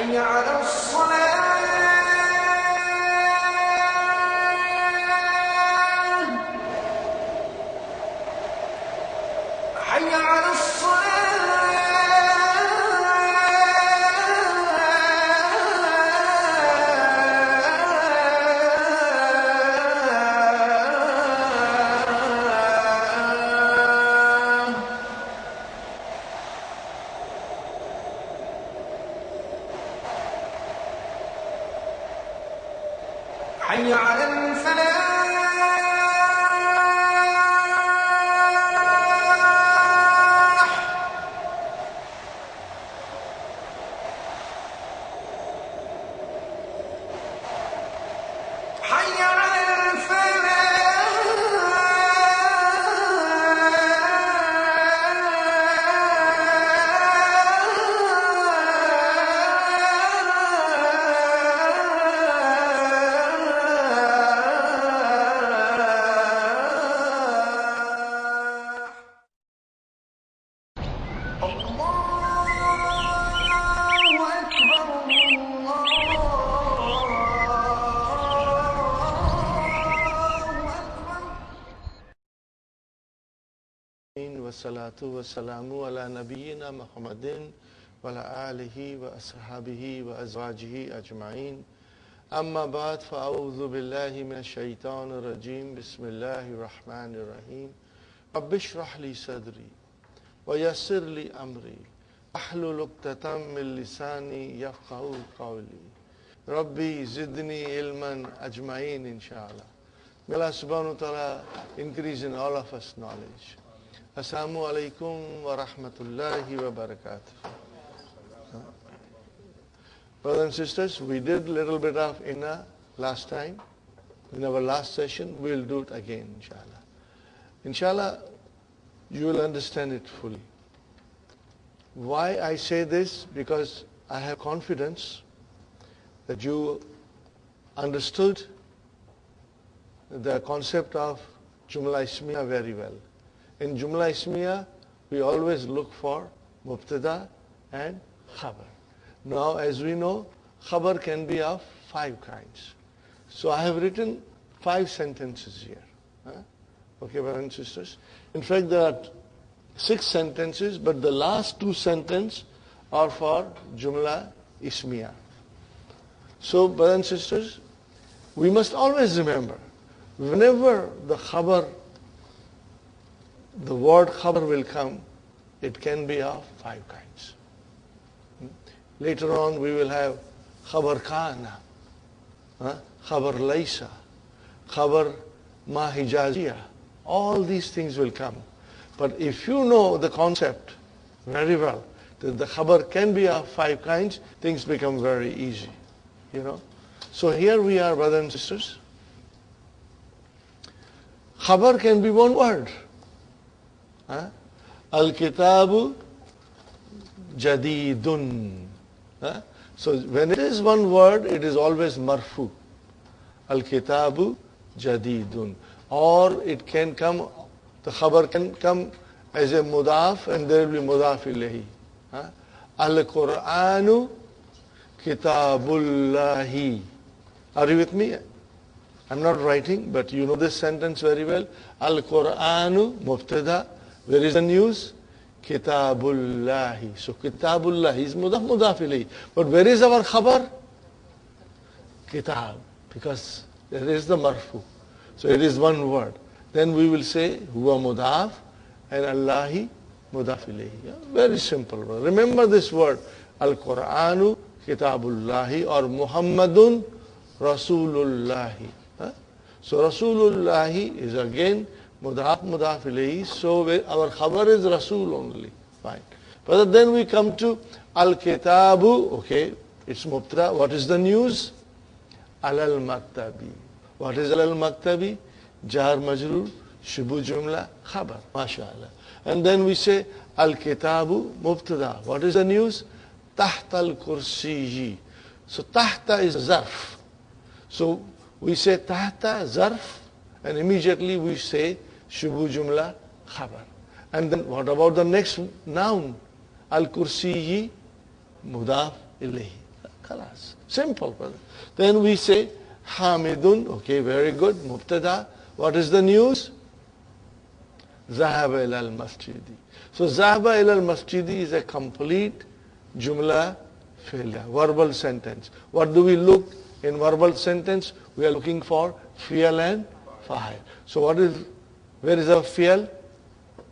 حي على الصلاة حي على حي على الفلاح حي على والصلاة والسلام على نبينا محمد وعلى آله وأصحابه وأزواجه أجمعين أما بعد فأعوذ بالله من الشيطان الرجيم بسم الله الرحمن الرحيم رب اشرح لي صدري ويسر لي أمري واحلل عقدة من لساني يفقهوا قولي ربي زدني علما أجمعين inshallah. May Allah subhanahu wa ta'ala increase in all of us knowledge. Assalamu alaikum wa rahmatullahi wa barakatuh. Brothers and sisters, we did a little bit of inna last time. In our last session, we will do it again, inshallah. Inshallah, you will understand it fully. Why I say this? Because I have confidence that you understood the concept of Jumla Ismiya very well. In Jumla Ismiya, we always look for Mubtada and Khabar. Now, as we know, Khabar can be of 5 kinds. So I have written 5 sentences here. Okay, brothers and sisters. In fact, there are 6 sentences, but the last 2 sentences are for Jumla Ismiya. So, brothers and sisters, we must always remember, whenever the Khabar, the word Khabar will come, it can be of 5 kinds. Later on we will have Khabar Kana, Khabar Laysa, Khabar Ma Hijaziya. All these things will come. But if you know the concept very well, that the Khabar can be of 5 kinds, things become very easy. You know. So here we are, brothers and sisters. Khabar can be one word. Al-Kitabu Jadidun. So when it is one word, it is always marfu. Al-Kitabu jadidun. Or it can come, the khabar can come as a mudaf and there will be mudaf ilayhi. Al-Qur'anu kitabullahi. Are you with me? I'm not writing, but you know this sentence very well. Al-Qur'anu mubtada. Where is the news? Kitabullahi. So kitabullahi is mudaf ilayhi. But where is our khabar? Kitab. Because there is the marfu. So it is one word. Then we will say huwa mudaf and Allahi mudaf ilayhi. Yeah? Very simple. Remember this word. Al-Qur'anu kitabullahi or Muhammadun Rasulullahi. So Rasulullahi is again mudaf ilayhi. So our khabar is Rasul only. Fine. But then we come to Al-Kitabu. Okay, it's mubtada. What is the news? Alal maktabi. What is alal maktabi? Jar majrur, shubu jumla, khabar. MashaAllah. And then we say Al-Kitabu mubtada. What is the news? Tahta al-kursiyi. So tahta is zarf. So we say tahta zarf and immediately we say shubu jumla khabar. And then what about the next noun? Al-kursiyi mudaf ilayhi. Khalas. Simple, brother. Then we say hamidun. Okay, very good. Mubtada. What is the news? Zahaba ila al-masjidi. So Zahaba ila al-masjidi is a complete jumla fi'liya, verbal sentence. What do we look in verbal sentence? We are looking for fi'al and fa'il. So where is our fi'al?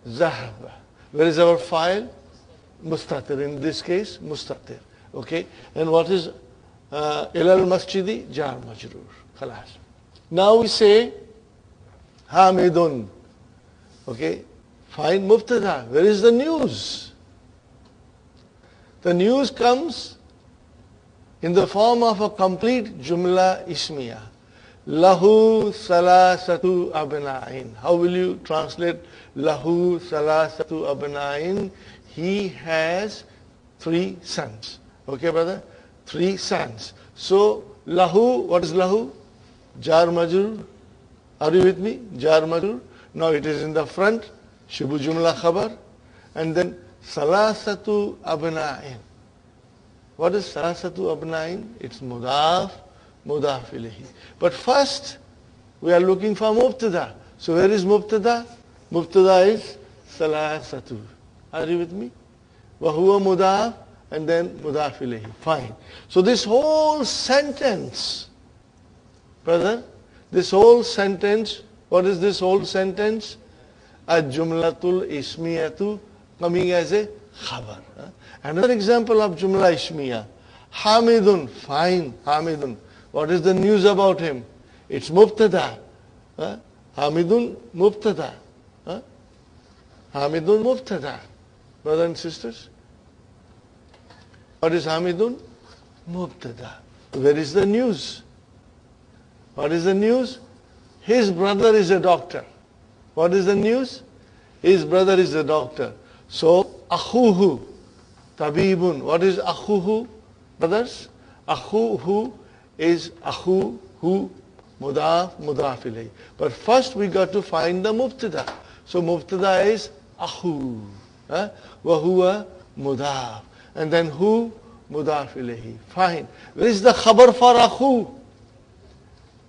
Zahaba. Where is our fa'il? Mustatir. In this case, mustatir. Okay. And what is ila al-masjidi? Jar majrur. Khalas. Now we say hamidun. Okay. Fine. Mubtada. Where is the news? The news comes in the form of a complete jumla ismiya. Lahu salasatu abna'in. How will you translate lahu salasatu abna'in? He has 3 sons. Okay, brother? 3 sons. So lahu, what is lahu? Jar majrur. Are you with me? Jar majrur. Now it is in the front. Shubu jumla khabar. And then salasatu abna'in. What is salasatu abna'in? It's mudaf ilayhi. But first, we are looking for mubtada. So where is mubtada? Mubtada is salasatu. Are you with me? Wa huwa mudaf and then mudaf ilayhi. Fine. So this whole sentence, brother, this whole sentence, what is this whole sentence? Al-jumlatul ismiyatu coming as a khabar. Another example of jumla ismiya. Hamidun, fine, Hamidun. What is the news about him? It's mubtada. Hamidun, mubtada. Hamidun, mubtada. Brothers and sisters. What is Hamidun? Mubtada. Where is the news? What is the news? His brother is a doctor. What is the news? His brother is a doctor. So, akhuhu, tabibun. What is akhuhu, brothers? Akhuhu is akhuhu, mudaf ilayhi. But first we got to find the mubtada. So mubtada is akhu. Wa huwa mudaf. And then hu, mudaf ilayhi. Fine. Where is the khabar for akhu?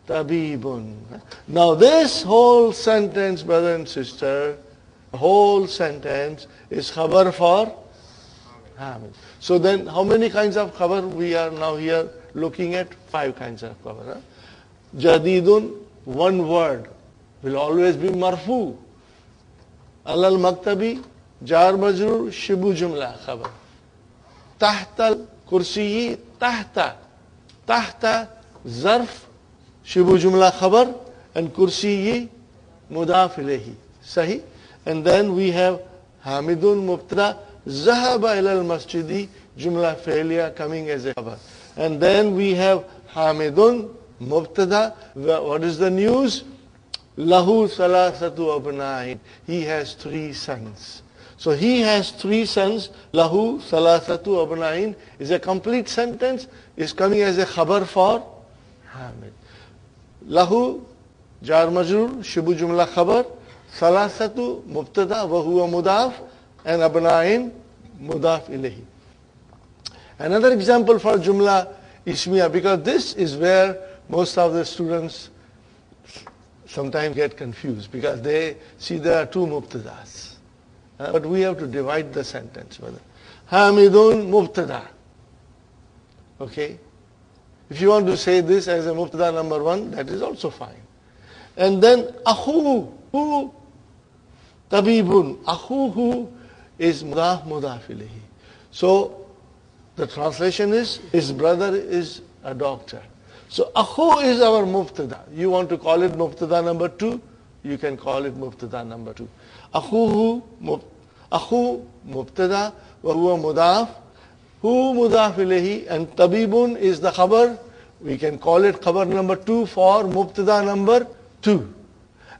Tabibun. Now this whole sentence, brother and sister, the whole sentence is khabar for Hamid. So then how many kinds of khabar we are now here looking at? 5 kinds of khabar. Jadidun, one word, will always be marfu. Alal maktabi, jar majrur, shibu jumla khabar. Tahta kursiyi, tahta zarf, shibu jumla khabar, and kursiyi mudaf ilayhi. Sahi. And then we have Hamidun mubtada, Zahaba ilal masjidi, jumla failure coming as a khabar. And then we have Hamidun mubtada. What is the news? Lahu salasatu abna'in. He has 3 sons. So he has 3 sons. Lahu salasatu abna'in is a complete sentence. Is coming as a khabar for Hamid. Lahu jar majrur, shibu jumla khabar, salasatu mubtada wa huwa mudaf, and abna'in mudaf ilayhi. Another example for jumla ismiya, because this is where most of the students sometimes get confused, because they see there are two mubtadas. But we have to divide the sentence. Hamidun mubtada. Okay? If you want to say this as a mubtada number 1, that is also fine. And then akhuhu, hu, tabibun. Akhuhu is mudaf ilayhi. So the translation is, his brother is a doctor. So akhu is our mubtada. You want to call it mubtada number 2, you can call it mubtada number 2. Akhu mubtada wa huwa mudaf, hu mudaf ilayhi, and tabibun is the khabar. We can call it khabar number 2 for mubtada number 2.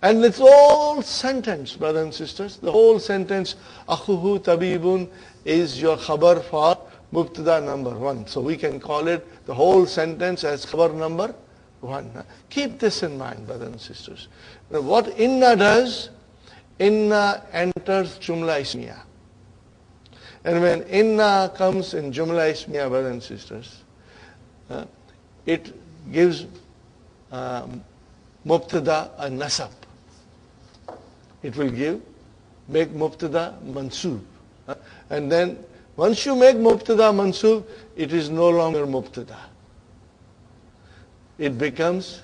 And it's all sentence, brothers and sisters. The whole sentence, akhuhu tabibun, is your khabar for mubtada number 1. So we can call it the whole sentence as khabar number 1. Keep this in mind, brothers and sisters. Now, what inna does, inna enters jumla ismiya. And when inna comes in jumla ismiya, brothers and sisters, it gives mubtada a nasab. It will make mubtada mansub. And then once you make mubtada mansub, it is no longer mubtada. It becomes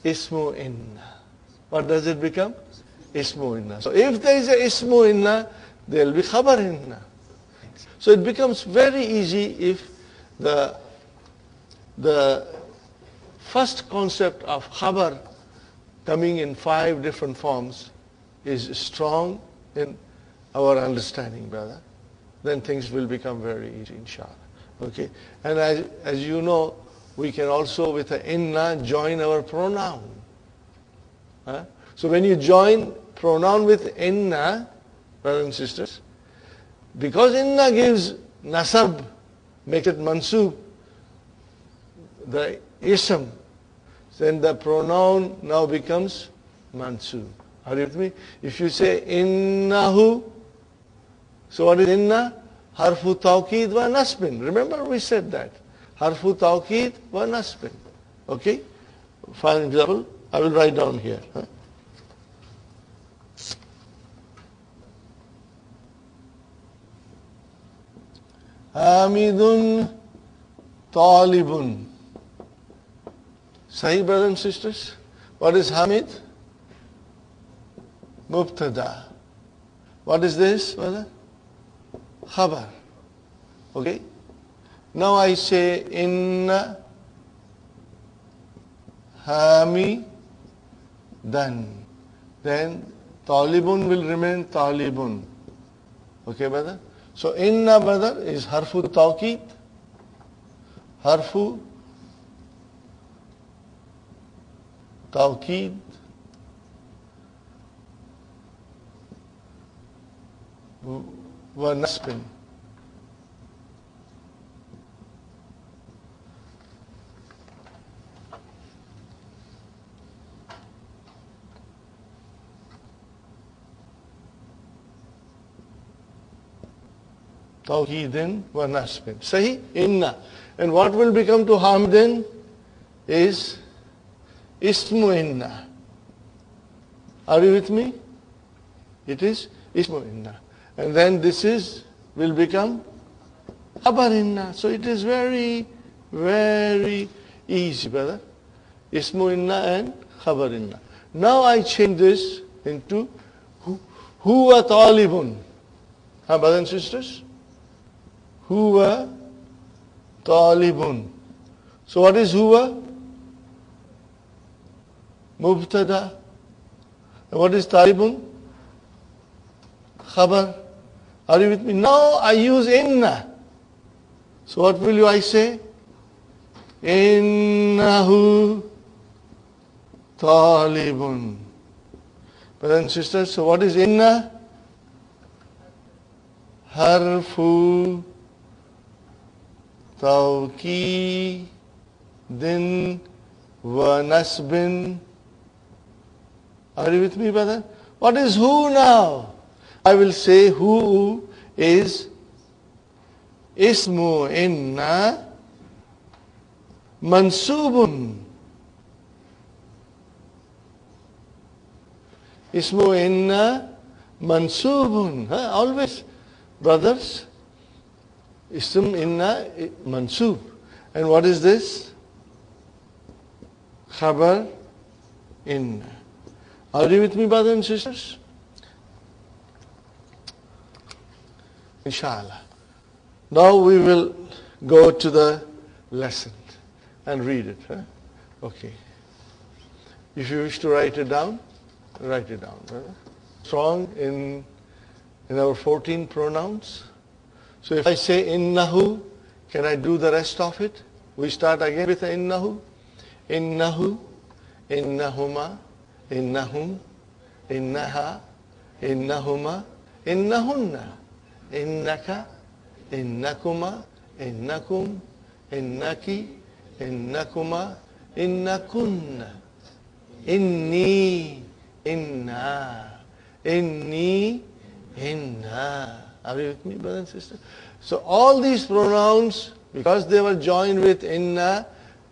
ismu inna. What does it become? Ismu inna. So if there is a ismu inna, there will be khabar inna. So it becomes very easy if the first concept of khabar coming in 5 different forms is strong in our understanding, brother. Then things will become very easy, inshallah. Okay? And as you know, we can also with a inna join our pronoun. So when you join pronoun with inna, brothers and sisters, because inna gives nasab, makes it mansub, the ism, then the pronoun now becomes mansub. Are you with me? If you say innahu, so what is inna? Harfu tawqid wa nasbin. Remember we said that. Harfu tawqid wa nasbin. Okay? For example, I will write down here. Hamidun talibun. Sahih, brothers and sisters? What is Hamid? Mubtada. What is this, brother? Khabar. Okay? Now I say inna hamidan. Then talibun will remain talibun. Okay, brother? So inna, brother, is harfu tawqid. Harfu tawqid. Wa nasbin. Tawheedin wa nasbin. Sahi? Inna. And what will become to Hamdin is ismu inna. Are you with me? It is ismu inna. And then this will become khabar inna. So it is very, very easy, brother. Ismu inna and khabar inna. Now I change this into huwa talibun. Brothers and sisters? Huwa talibun. So what is huwa? Mubtada. And what is talibun? Khabar. Are you with me? Now I use inna. So what will I say? Innahu talibun. Brothers and sisters, so what is inna? Harfu tawqidin wa nasbin Are you with me, brother? What is who now? I will say who is ismu inna mansubun. Ismu inna mansubun. Always, brothers, ism inna mansub. And what is this? Khabar inna. Are you with me, brothers and sisters? Inshallah. Now we will go to the lesson and read it. Okay. If you wish to write it down, write it down. Strong in our 14 pronouns. So if I say innahu, can I do the rest of it? We start again with innahu. Innahu, innahuma, innahum, innaha, innahuma, innahunna, innaka, innakuma, innakum, innaki, innakuma, innakunna, inni, inna, inni, inna. Are you with me, brothers and sisters? So all these pronouns, because they were joined with inna,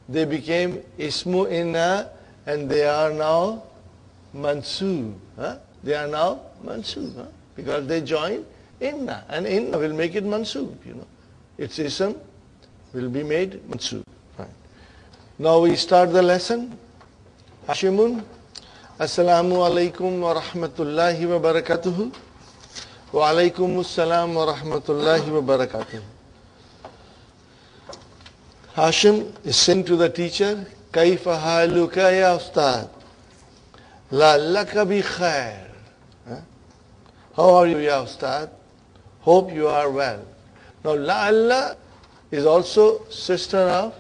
they became ismu inna, and they are now mansub. They are now mansub, because they join inna, and inna will make it mansub. Its ism will be made mansub. Fine. Now we start the lesson. Hashimun, assalamu alaikum wa rahmatullahi wa barakatuhu. Wa alaikum assalam wa rahmatullahi wa barakatuh. Hashim is saying to the teacher, Kaifa haluka ya ustad? La'allaka bi khair. How are you, ya ustad? Hope you are well. Now, la'alla is also sister of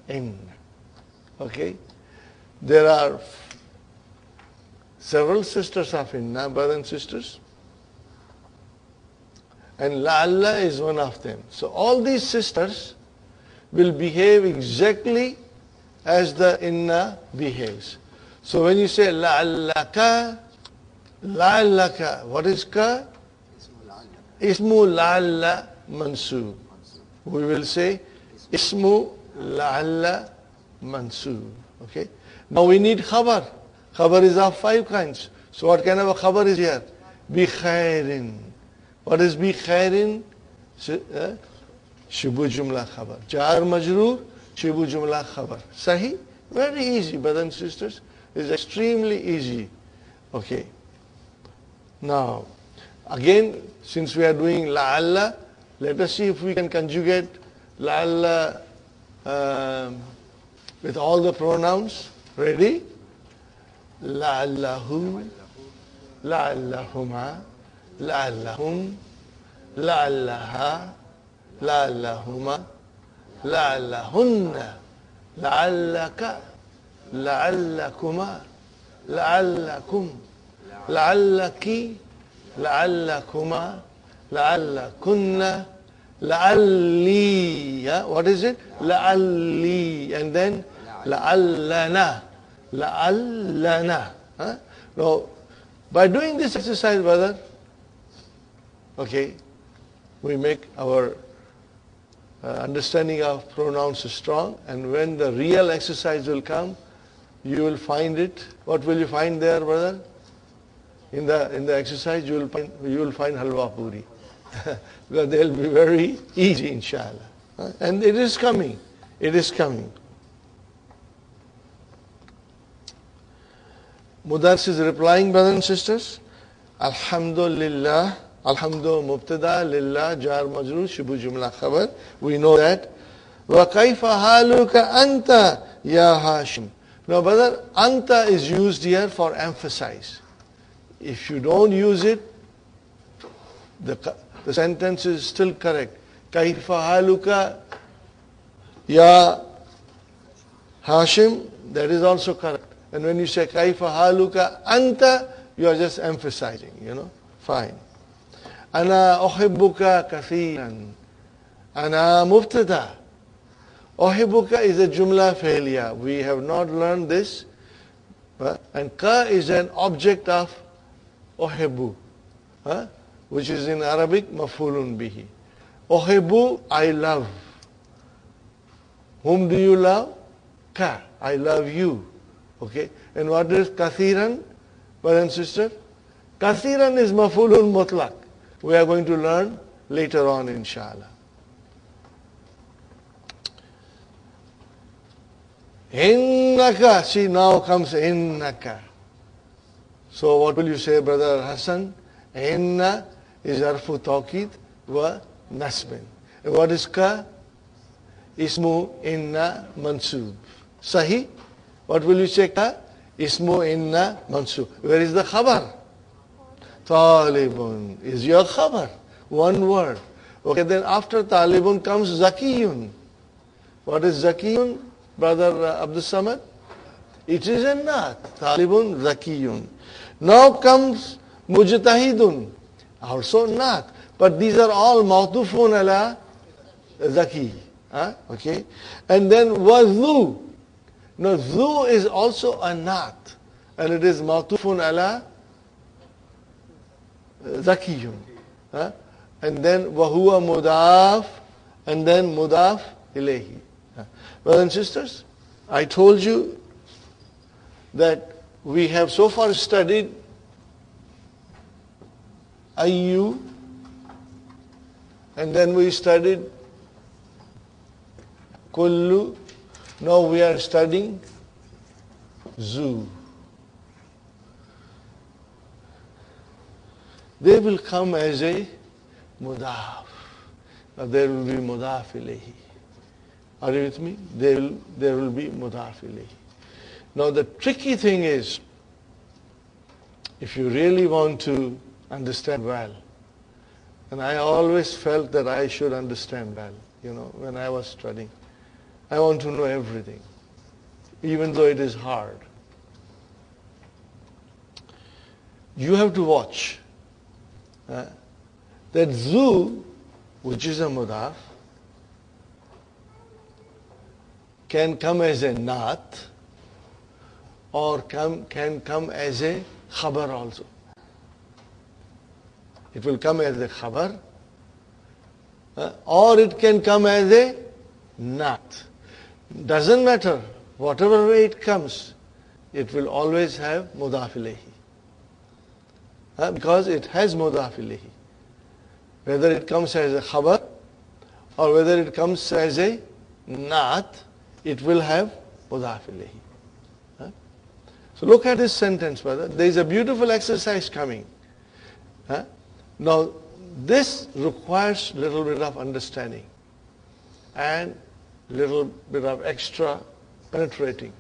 in. Okay? There are several sisters of inna, brothers and sisters. And la'alla is one of them. So all these sisters will behave exactly as the inna behaves. So when you say la'allaka, la'allaka, what is ka? Ismu la'alla mansub. We will say ismu la'alla mansub. Okay? Now we need khabar. Khabar is of 5 kinds. So what kind of a khabar is here? Bi khairin. What is bi khairin? Shibu jumla khabar. Jar majroor, shibu jumla khabar. Sahi? Very easy, brothers and sisters. It's extremely easy. Okay. Now, again, since we are doing la'alla, let us see if we can conjugate la'alla with all the pronouns. Ready? La'allahu, la'allahuma, la'allahum, la'allaha, la'allahuma, la'allahunna, la'allaka, la'allakuma, la'allakum, la'allaki, la'allakuma, la'allakunna, la'alli. What is it? La'alli. And then la'allana. La'allana. Now, by doing this exercise, brother, okay, we make our understanding of pronouns strong, and when the real exercise will come, you will find it. What will you find there, brother? In the exercise, you will find halwa puri. Because they will be very easy, inshallah. And it is coming. It is coming. Mudarris is replying, brothers and sisters. Alhamdulillah. Alhamdu mubtada, lillah, jar majroor, shibu jumla khabar. We know that. Wa kaifa haluka anta ya Hashim. Now, brother, anta is used here for emphasize. If you don't use it, the sentence is still correct. Kaifa haluka ya Hashim, that is also correct. And when you say kaifa haluka anta, you are just emphasizing, fine. Ana uhibbuka kathiran. Ana mubtada. Uhibbuka is a jumla failure. We have not learned this, And ka is an object of uhibbu, which is in Arabic maf'ulun bihi. Uhibbu, I love. Whom do you love? Ka, I love you. Okay. And what is kathiran, brothers and sisters? Kathiran is maf'ulun mutlaq. We are going to learn later on, inshallah. Innaka, see, now comes innaka. So what will you say, brother Hassan? Inna is harfu tawqid wa nasbin. And what is ka? Ismu inna mansub. Sahi? What will you say ka? Ismu inna mansub. Where is the khabar? Talibun is your khabar. One word. Okay, then after talibun comes zakiyun. What is zakiyun, brother Abdul Samad? It is a naat. Talibun zakiyun. Now comes mujtahidun. Also naat. But these are all mawtufun ala zaki. Okay. And then wazu. Now zu is also a naat. And it is mawtufun ala zakiyun. And then wahuwa mudaf. And then mudaf ilayhi. Brothers and sisters, I told you that we have so far studied ayyu, and then we studied kullu. Now we are studying zu. They will come as a mudaf. Now there will be mudaf ilayhi. Are you with me? There will be mudaf ilayhi. Now the tricky thing is, if you really want to understand well, and I always felt that I should understand well, when I was studying. I want to know everything, even though it is hard. You have to watch that zu, which is a mudaf, can come as a naat, or can come as a khabar also. It will come as a khabar, or it can come as a naat. Doesn't matter. Whatever way it comes, it will always have mudaf ilayhi. Because it has mudaf ilayhi. Whether it comes as a khabar, or whether it comes as a naat, it will have mudaf ilayhi. So look at this sentence, brother. There is a beautiful exercise coming. Now, this requires a little bit of understanding and little bit of extra penetrating.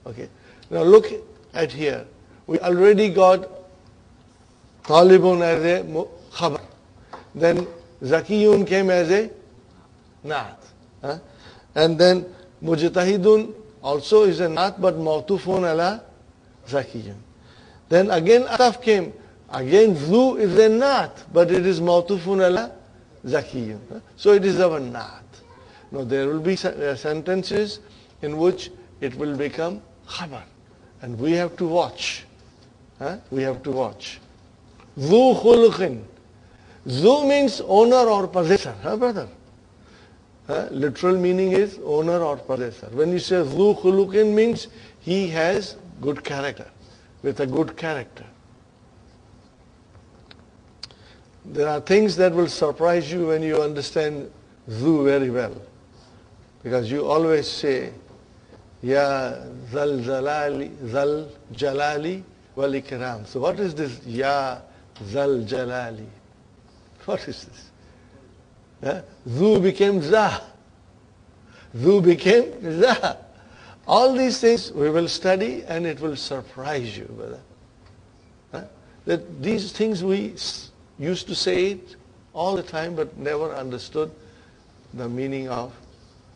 Okay. Now look at here. We already got talibun as a khabar. Then zakiyun came as a naat. And then mujtahidun also is a naat, but mawtufun ala zakiyun. Then again ataf came. Again zu is a naat, but it is mawtufun ala zakiyun. So it is our naat. Now there will be sentences in which it will become khabar. And we have to watch. We have to watch. Zu khuluqin. Zu means owner or possessor. Brother? Literal meaning is owner or possessor. When you say zu khuluqin, means he has good character. With a good character. There are things that will surprise you when you understand zu very well. Because you always say, Ya Zal Jalali wal Ikram. So what is this Ya Zal Jalali? What is this? Zu became Za. Zu became Za. All these things we will study and it will surprise you, brother. That these things we used to say it all the time but never understood the meaning of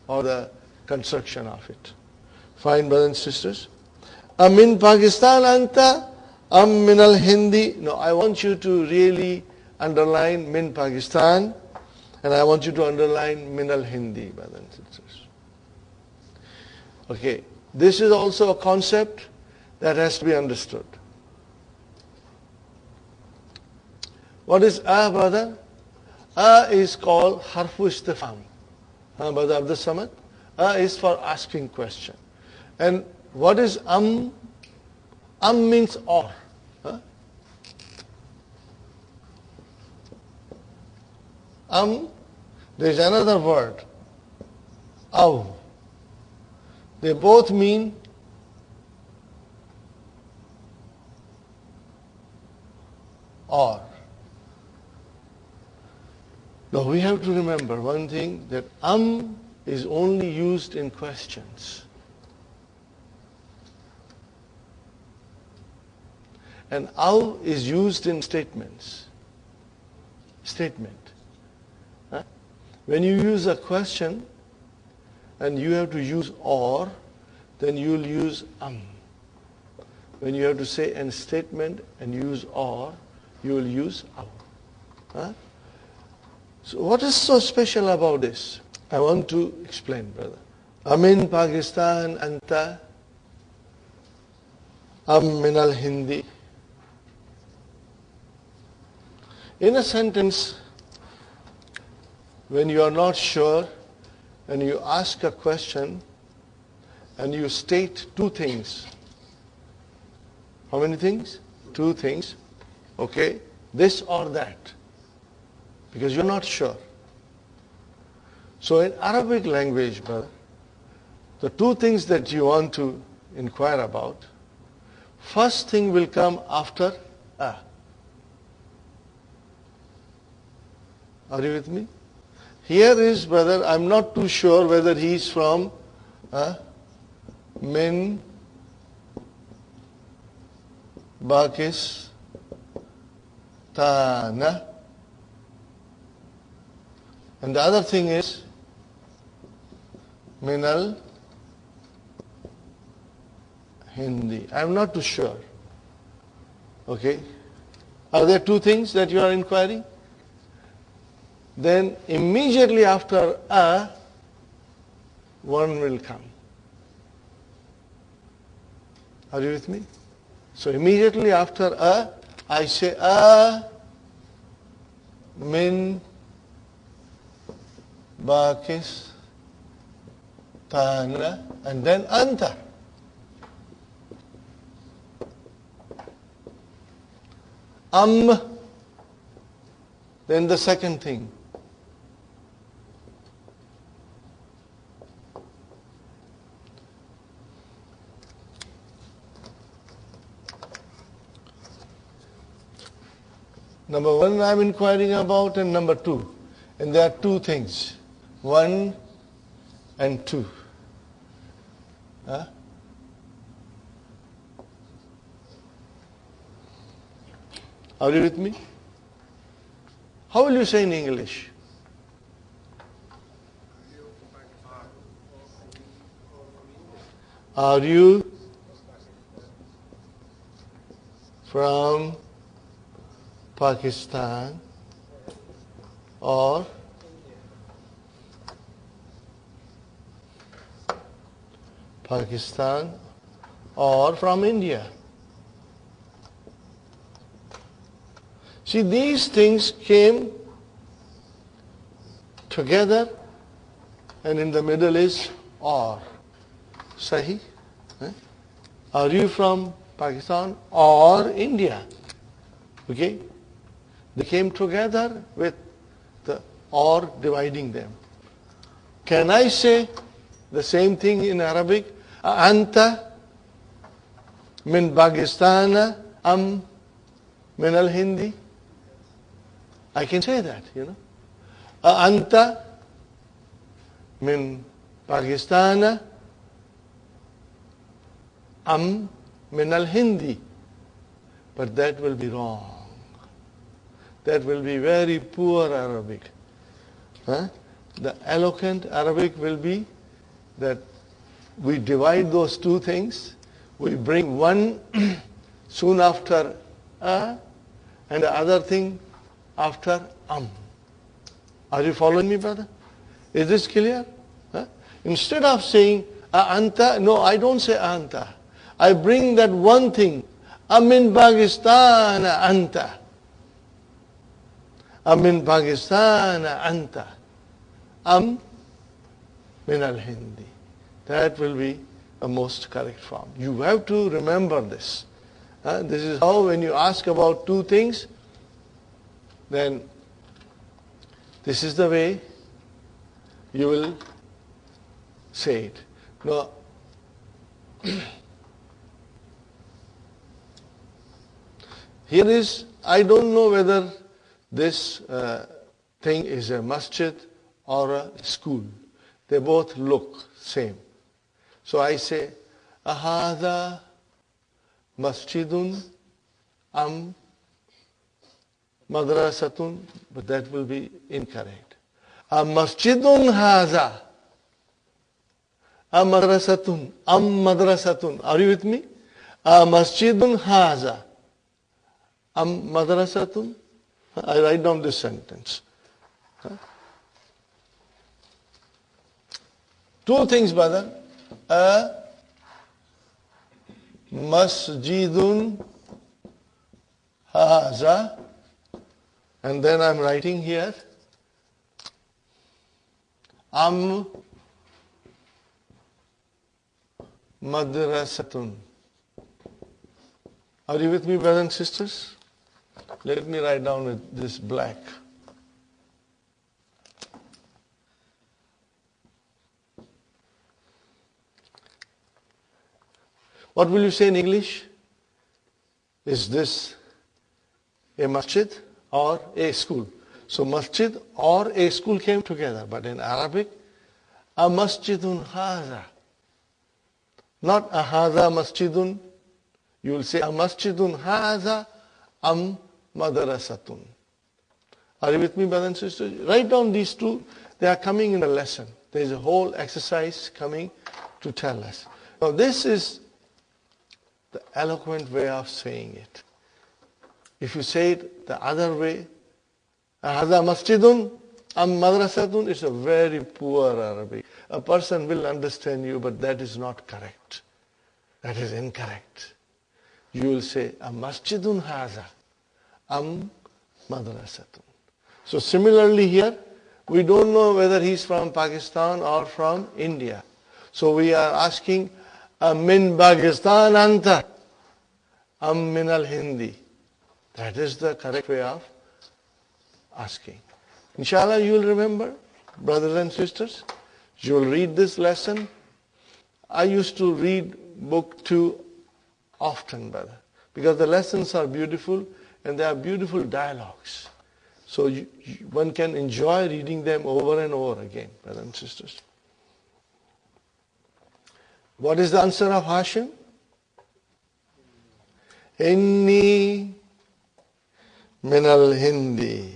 or the construction of it. Fine, brothers and sisters. Amin Pakistan anta am min al-Hindi. No, I want you to really underline min Pakistan and I want you to underline min al-Hindi, brothers and sisters. Okay, this is also a concept That has to be understood. What is a, brother? A is called harfu istifham. Brother Abdul Samad? A is for asking question. And what is am? Am means or. There is another word, aw. They both mean or. Now we have to remember one thing, that is only used in questions. And aw is used in statements. Statement. When you use a question and you have to use or, then you will use When you have to say a statement and use or, you will use aw. So what is so special about this? I want to explain, brother. Amin Pakistan anta am min al-Hindi. In a sentence, when you are not sure and you ask a question and you state two things. How many things? Two things. Okay? This or that. Because you're not sure. So in Arabic language, brother, the two things that you want to inquire about, first thing will come after a. Are you with me? Here is, brother, I'm not too sure whether he's from Min Pakistan. And the other thing is Minal Hindi. I'm not too sure. Okay? Are there two things that you are inquiring? Then immediately after a, one will come. Are you with me? So immediately after a, I say a min Pakistan, and then anta. Then the second thing. Number one I'm inquiring about, and number two. And there are two things. 1 and 2. Are you with me? How will you say in English? Are you from Pakistan or Pakistan or from India? See, these things came together, and in the middle is or. Sahi? Are you from Pakistan or India? Okay? They came together with the or dividing them. Can I say the same thing in Arabic? Anta min Pakistan am min al-Hindi? I can say that, you know. Anta min Pakistan am min al-Hindi. But that will be wrong. That will be very poor Arabic. The eloquent Arabic will be that we divide those two things, we bring one soon after a, and the other thing after Are you following me, brother? Is this clear? Instead of saying anta, no, I don't say anta. I bring that one thing. Amin Pakistan anta. Amin Pakistan anta. Am min al-Hindi. That will be a most correct form. You have to remember this. This is how when you ask about two things, then this is the way you will say it. Now, here is, I don't know whether this thing is a masjid or a school. They both look same. So I say, ahada masjidun am madrasatun, but that will be incorrect. A masjidun haza, a madrasatun, am madrasatun. Are you with me? A masjidun haza, am madrasatun. I write down this sentence. Two things, brother. A masjidun haza, and then I'm writing here, am madrasatun. Are you with me, brothers and sisters? Let me write down with this black. What will you say in English? Is this a masjid or a school? So masjid or a school came together. But in Arabic, a masjidun haza. Not a haza masjidun. You will say a masjidun haza am madrasatun. Are you with me, brothers and sisters? Write down these two. They are coming in the lesson. There is a whole exercise coming to tell us. Now this is the eloquent way of saying it. If you say it the other way, Hada masjidun am madrasatun, it's a very poor Arabic. A person will understand you, but that is not correct. That is incorrect. You will say, a masjidun haza am madrasatun. So similarly here, we don't know whether he's from Pakistan or from India. So we are asking, min Pakistan anta, am min al-Hindi. That is the correct way of asking. Inshallah, you will remember, brothers and sisters. You will read this lesson. I used to read book 2 often, brother, because the lessons are beautiful and they are beautiful dialogues. So one can enjoy reading them over and over again, brothers and sisters. What is the answer of Hashim? Inni min al-Hindi.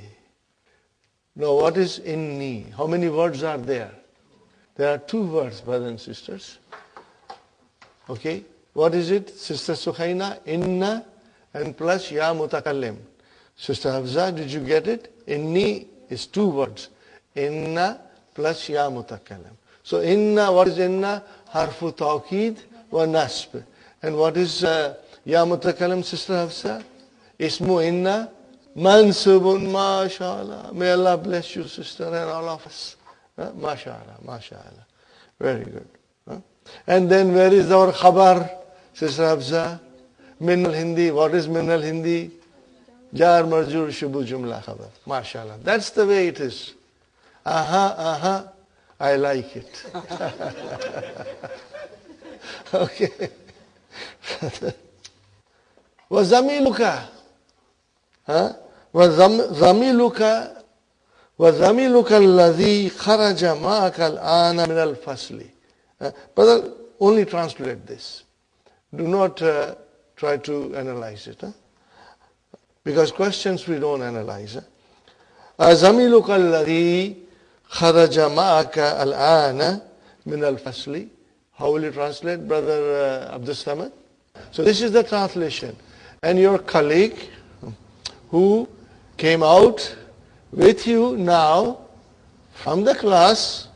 Now what is inni? How many words are there? There are 2 words, brothers and sisters. Okay? What is it? Sister Sukhaina, inna and plus ya mutakallim. Sister Hafza, did you get it? Inni is 2 words. Inna plus ya mutakallim. So inna, what is inna? Harfu tawqid wa nasb. And what is ya mutakallim, Sister Hafsa? Ismu inna mansubun, mashallah. May Allah bless you, sister, and all of us. Mashallah, mashallah. Very good. And then where is our khabar, Sister Hafsa? Min al-Hindi. What is min al-Hindi? Jar marjur shubu jumla khabar. Mashallah. That's the way it is. Aha. I like it. Okay. وَزَمِيلُكَ وَزَمِيلُكَ الَّذِي خَرَجَ مَعَكَ الْآنَ مِنَ الْفَصْلِ. Brother, only translate this. Do not try to analyze it. Because questions we don't analyze. زَمِيلُكَ الَّذِي خَرَجَ مَعَكَ الْآنَ مِنَ الْفَصْلِ. How will you translate, Brother Abdul-Samad? So this is the translation. And your colleague who came out with you now from the class,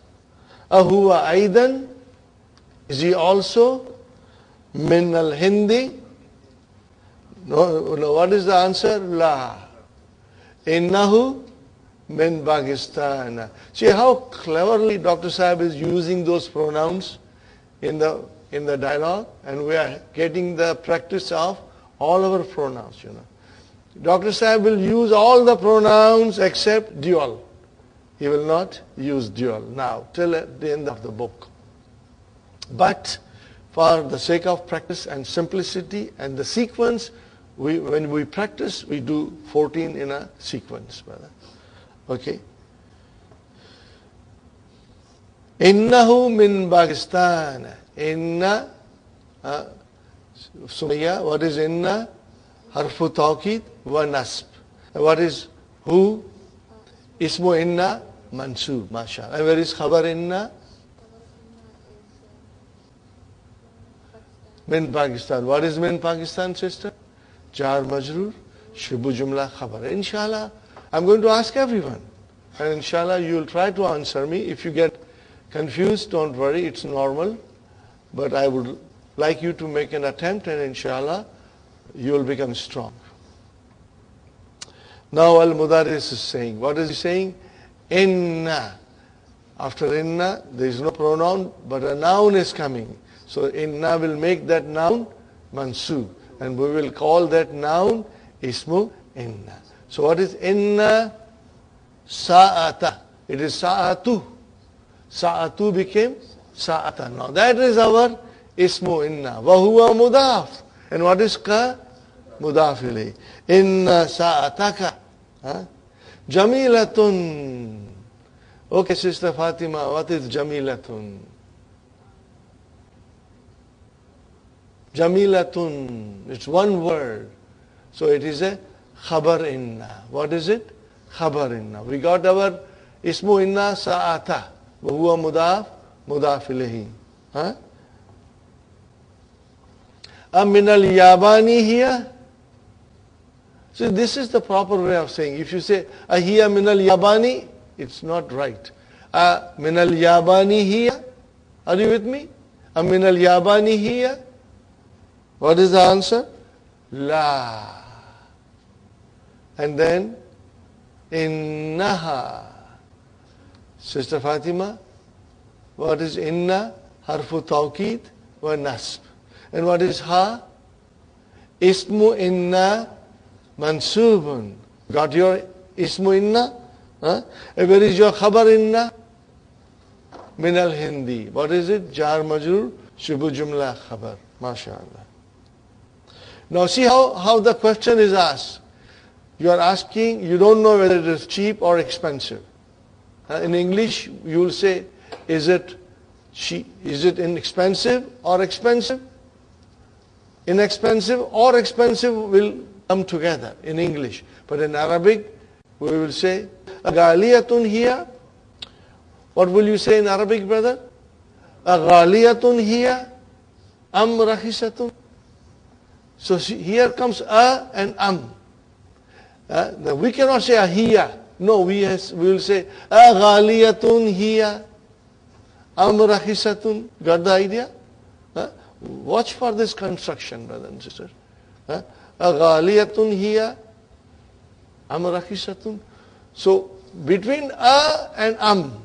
أَهُوَ أَيْضًا, is he also Min al-Hindi? No, what is the answer? La. Innahu min Pakistan. See how cleverly Dr. Sahib is using those pronouns in the dialogue, and we are getting the practice of all our pronouns, Dr. Sahib will use all the pronouns except dual. He will not use dual now till at the end of the book. But for the sake of practice and simplicity and the sequence, when we practice, we do 14 in a sequence, brother. Okay. Innahu min Pakistan. Inna, Sumaya, what is inna? Harfu tawqid wa nasb. What is who? Ismu inna, mansub, mashallah. And where is khabar inna? Min Pakistan. What is min Pakistan, sister? Jar majroor, shibu jumla khabar. Inshallah, I'm going to ask everyone. And inshallah, you will try to answer me. If you get confused, don't worry, it's normal. But I would like you to make an attempt, and inshallah, you will become strong. Now Al-Mudaris is saying, what is he saying? Inna. After inna, there is no pronoun, but a noun is coming. So inna will make that noun mansub. And we will call that noun ismu inna. So what is inna? Sa'ata. It is sa'atu. Sa'atu became sa'ata. Now that is our ismu inna. Wahuwa mudaf. And what is ka? Mudaf ilayh. Inna sa'ataka. Jamilatun. Okay, Sister Fatima, what is Jamilatun? Jamilatun. It's one word. So it is a khabar inna. What is it? Khabar inna. We got our ismu inna sa'ata. Wahuwa mudaf, mudaf ilayhi. Min al-Yabani here. So this is the proper way of saying. If you say ahiya min al-Yabani, it's not right. Min al-Yabani here. Are you with me? Min al-Yabani here. What is the answer? La. And then innaha. Sister Fatima, what is inna? Harfu tawqid wa nasb. And what is ha? Ismu inna mansubun. Got your ismu inna? And where is your khabar inna? Min al-Hindi. What is it? Jar majroor, shibu jumla khabar. MashaAllah. Now see how the question is asked. You are asking, you don't know whether it is cheap or expensive. In English, you will say, is it inexpensive or expensive? Inexpensive or expensive will come together in English. But in Arabic, we will say, Aghaliyatun here. What will you say in Arabic, brother? Aghaliyatun here. Am rakhisatun. So here comes a and am. We cannot say ahiya. No, we will say aghaliyatun hiya, am rakhisatun. Got the idea? Watch for this construction, brothers and sisters. Aghaliyatun hiya, am rakhisatun. So between a and am,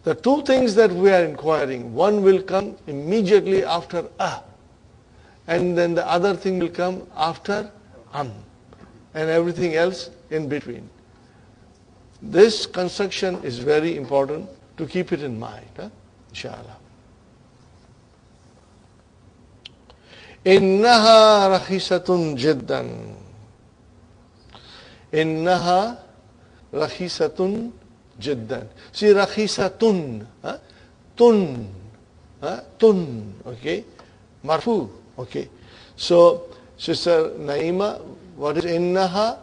the two things that we are inquiring, one will come immediately after a, and then the other thing will come after am, and everything else in between. This construction is very important to keep it in mind, inshallah. Innaha rakhisatun jiddan. Innaha rakhisatun jiddan. See, rakhisatun, tun, okay, marfu, okay. So, Sister Naima, what is innaha?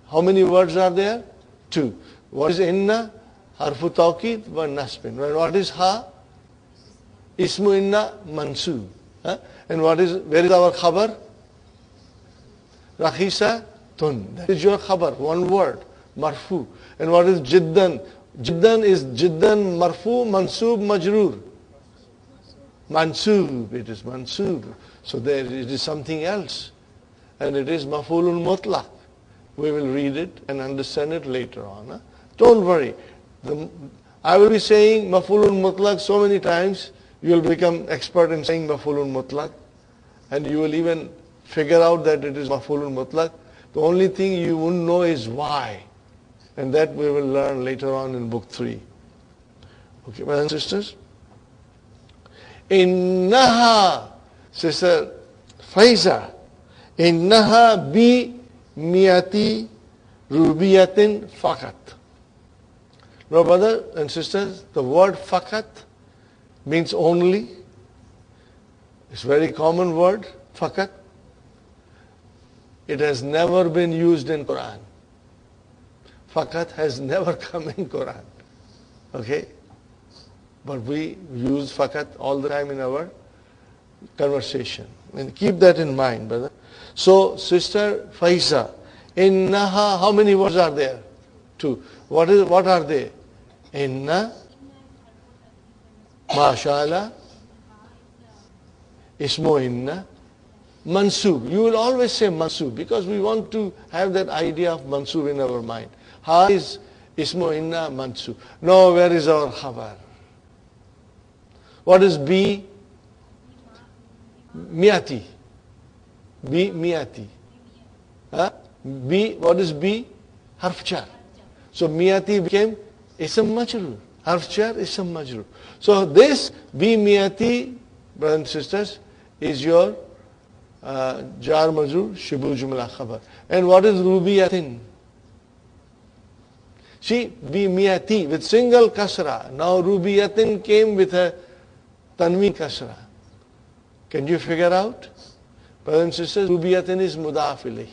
How many words are there? Two. What is inna? Harfu tawqid wa nasbin. What is ha? Ismu inna mansub. And where is our khabar? Rakhisa tun. That is your khabar, one word, marfu. And what is jiddan? Jiddan is jiddan marfu mansub majroor. mansoob. It is mansoob. So there it is something else. And it is maf'ulun mutlaq. We will read it and understand it later on. Huh? Don't worry. I will be saying maf'ulun mutlaq so many times, you will become expert in saying maf'ulun mutlaq. And you will even figure out that it is maf'ulun mutlaq. The only thing you won't know is why. And that we will learn later on in book 3. Okay, brothers and sisters? Innaha, Sister Faiza, innaha bi miyati rubiyatin fakat. Now, brothers and sisters, the word fakat means only. It's a very common word, fakat. It has never been used in Quran. Fakat has never come in Quran. Okay? But we use fakat all the time in our conversation. And keep that in mind, brother. So, Sister Faiza, innaha, how many words are there? 2. What are they? Inna, mashallah, ismu inna, mansoob. You will always say mansoob because we want to have that idea of mansoob in our mind. Ha is ismu inna mansoob. Now, where is our khabar? What is bi? Miyati. Bi miyati. Huh? Bi, what is bi? Harf jar. So miyati became ism majrur. Harf jar, ism majrur. So this bi miyati, brothers and sisters, is your jar majrur, shibu jumla khabar. And what is rubiyatin? See, bi miyati with single kasra. Now rubiyatin came with a tanween kasra. Can you figure out? Brothers and sisters, rubiyatin is mudaf ilayhi.